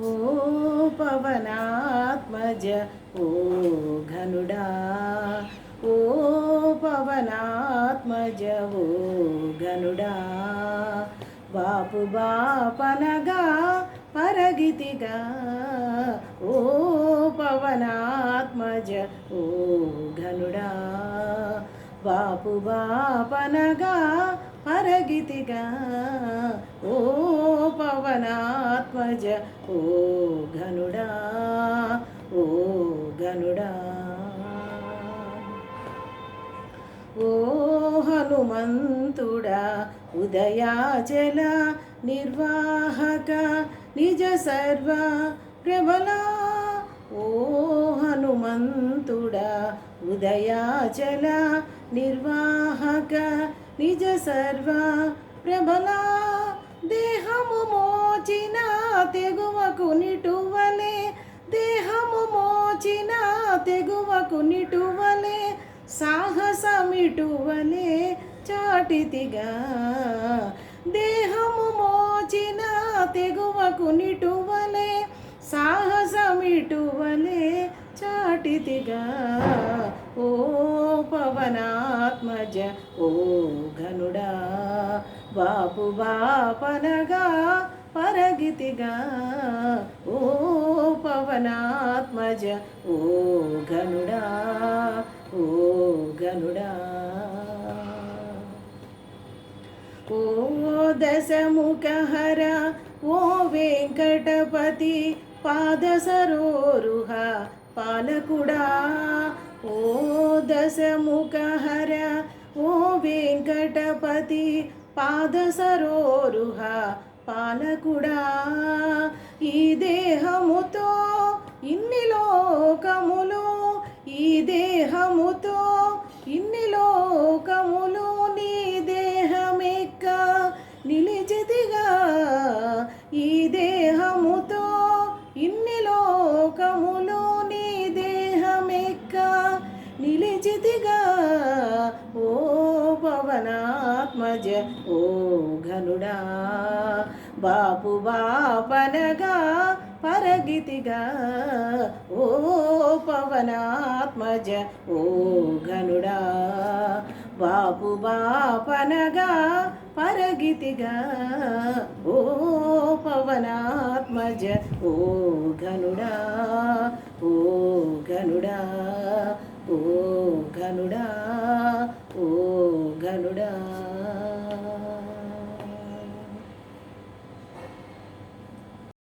ఓ పవనాత్మజ ఓ ఘనుడా, ఓ పవనాత్మజ ఓ ఘనుడా, బాపు బాపనగా పరగితిగా, ఓ పవనాత్మజ ఓ ఘనుడా, బాపు బాపనగా పరగితిగా, ఓ పవనాత్మజ ఓ ఘనుడా, ఓ ఘనుడా. ఓ హనుమంతుడా ఉదయాచల నిర్వాహక నిజ సర్వ ప్రబలా, ఓ హనుమంతుడా ఉదయాచల నిర్వాహక నిజ సర్వ ప్రబలా, దేహము మోచిన తెగువకు నిటువలే, దేహము మోచిన తెగువకు నిటువలే, సాహసమిటువలే చాటితిగా, దేహము మోచిన తెగువకు నిటువలే, సాహసమిటువలే చాటితిగా, ఓ పవనాత్మజ ఓ ఘనుడా, బాపు బాపనగా పరగితిగా, ఓ పవనాత్మజ ఓ ఘనుడా, ఓ ఘనుడా. ఓ దశముఖహర ఓ వెంకటపతి పాదసరోరుహ పాలకుడా, ఓ దశముఖహర ఓ వెంకటపతి పాదసరోరుహ పాలకుడా, ఈ దేహముతో ఇన్ని లోకములు, ఈ దేహముతో ఇన్ని లోకములు, నీ దేహమెక్క నిలిచితిగా, ఈ దేహముతో ఇన్ని లోకములు, నీ దేహమెక్క నిలిచితిగా, ఓ పవనాత్మజ ఓ ఘనుడా, బాపు బాపనగా పరగితిగా, ఓ పవనాత్మజ ఓ ఘనుడా, బాపు బాపనగా పరగితిగా, ఓ పవనాత్మజ ఓ ఘనుడా, ఓ ఘనుడా, ఓ ఘనుడా, ఓ ఘనుడా.